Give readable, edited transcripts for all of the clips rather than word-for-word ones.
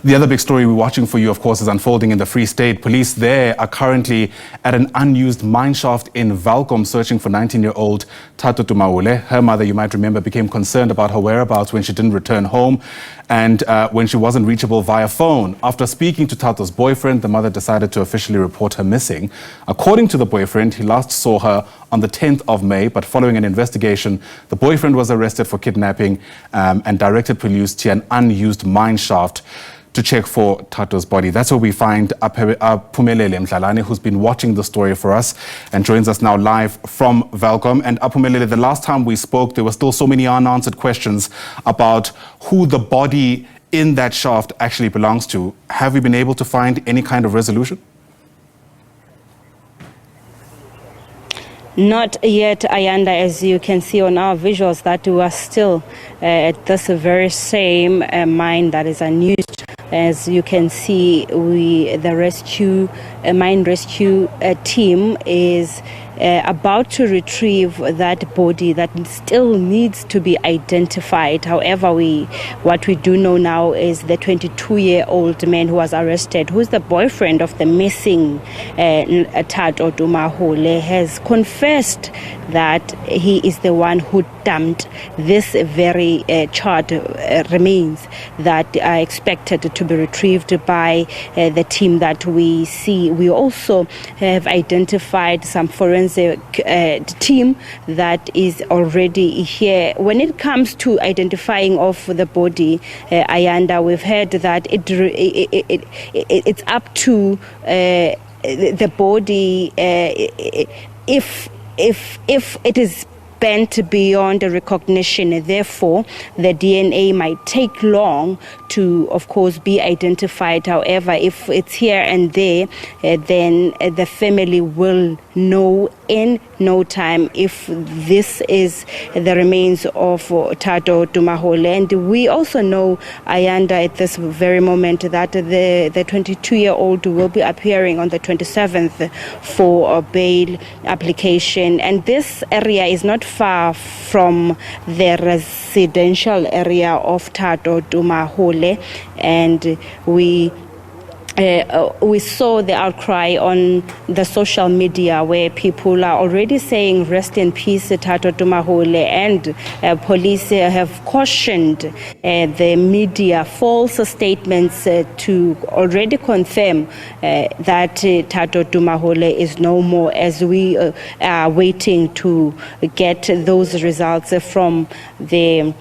The other big story we're watching for you, of course, is unfolding in the Free State. Police there are currently at an unused mineshaft in Welkom searching for 19-year-old Thato Tumahole. Her mother, you might remember, became concerned about her whereabouts when she didn't return home and when she wasn't reachable via phone. After speaking to Thato's boyfriend, the mother decided to officially report her missing. According to the boyfriend, he last saw her on the 10th of May, but following an investigation, the boyfriend was arrested for kidnapping and directed police to an unused mineshaft to check for Thato's body. That's where we find Aphumelele Mdlalane, who's been watching the story for us and joins us now live from Welkom. And Aphumelele, the last time we spoke, there were still so many unanswered questions about who the body in that shaft actually belongs to. Have we been able to find any kind of resolution? Not yet, Ayanda, as you can see on our visuals, that we are still at this very same mine that is unused. As you can see, the mine rescue team is about to retrieve that body that still needs to be identified. However, what we do know now is the 22-year-old man who was arrested, who is the boyfriend of the missing Thato Tumahole, has confessed that he is the one who dumped this very charred remains that are expected to be retrieved by the team that we see. We also have identified some forensic team that is already here. When it comes to identifying of the body, Ayanda, we've heard that it's up to the body if it is bent beyond recognition. Therefore, the DNA might take long to, of course, be identified. However, if it's here and there, then the family will know in no time if this is the remains of Thato Tumahole. And we also know, Ayanda, at this very moment, that the 22-year-old will be appearing on the 27th for a bail application. And this area is not far from the residential area of Thato Tumahole, and we saw the outcry on the social media where people are already saying rest in peace Thato Tumahole, and police have cautioned the media false statements to already confirm that Thato Tumahole is no more, as we are waiting to get those results from the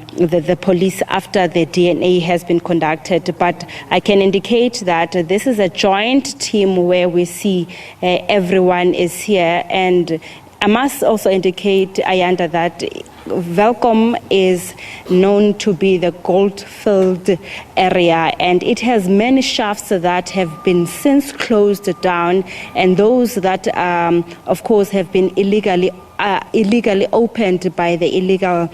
police after the DNA has been conducted. But I can indicate that this is a joint team where we see everyone is here. And I must also indicate, Ayanda, that Welkom is known to be the gold-filled area, and it has many shafts that have been since closed down, and those that, of course, have been illegally opened by the illegal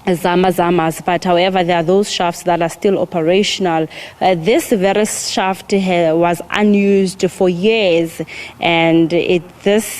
Zamas, but however, there are those shafts that are still operational. This very shaft was unused for years, and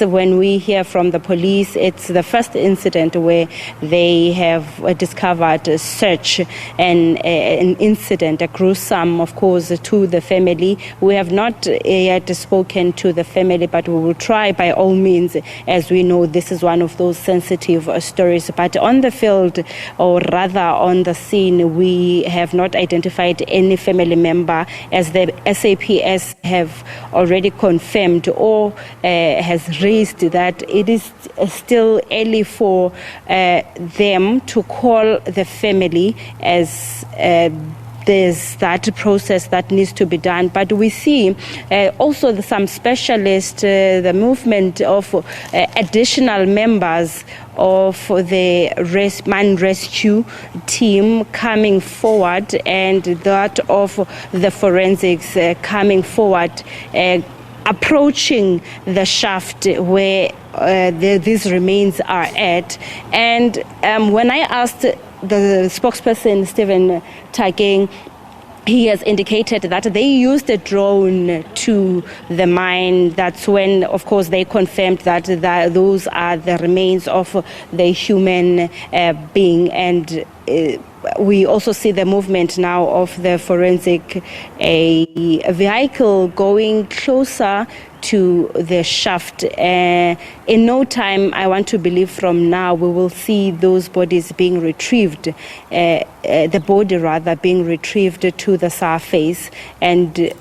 when we hear from the police, it's the first incident where they have discovered such an incident, a gruesome, of course, to the family. We have not yet spoken to the family, but we will try by all means, as we know this is one of those sensitive stories. But on the field, or rather on the scene, we have not identified any family member, as the SABC have already confirmed or has raised that it is still early for them to call the family, as there's that process that needs to be done. But we see also some specialists, the movement of additional members of the mine rescue team coming forward, and that of the forensics coming forward, approaching the shaft where these remains are at. And when I asked the spokesperson, Stephen Tageng, he has indicated that they used a drone to the mine. That's when, of course, they confirmed that those are the remains of the human being. And we also see the movement now of the forensic a vehicle going closer to the shaft. In no time, I want to believe from now, we will see those bodies being retrieved, the body rather being retrieved to the surface, and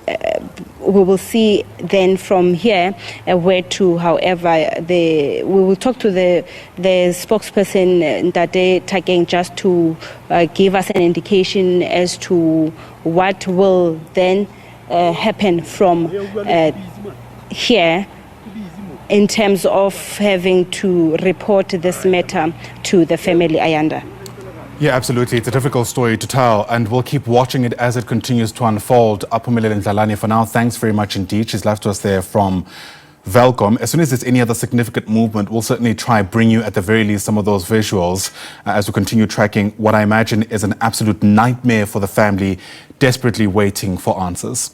we will see then from here where to. However, we will talk to the spokesperson Ntate Takeng just to give us an indication as to what will then happen from here in terms of having to report this matter to the family, Ayanda. Yeah, absolutely. It's a difficult story to tell, and we'll keep watching it as it continues to unfold. Aphumelele Mdlalane, for now, thanks very much indeed. She's left us there from Welkom. As soon as there's any other significant movement, we'll certainly try bring you at the very least some of those visuals as we continue tracking what I imagine is an absolute nightmare for the family, desperately waiting for answers.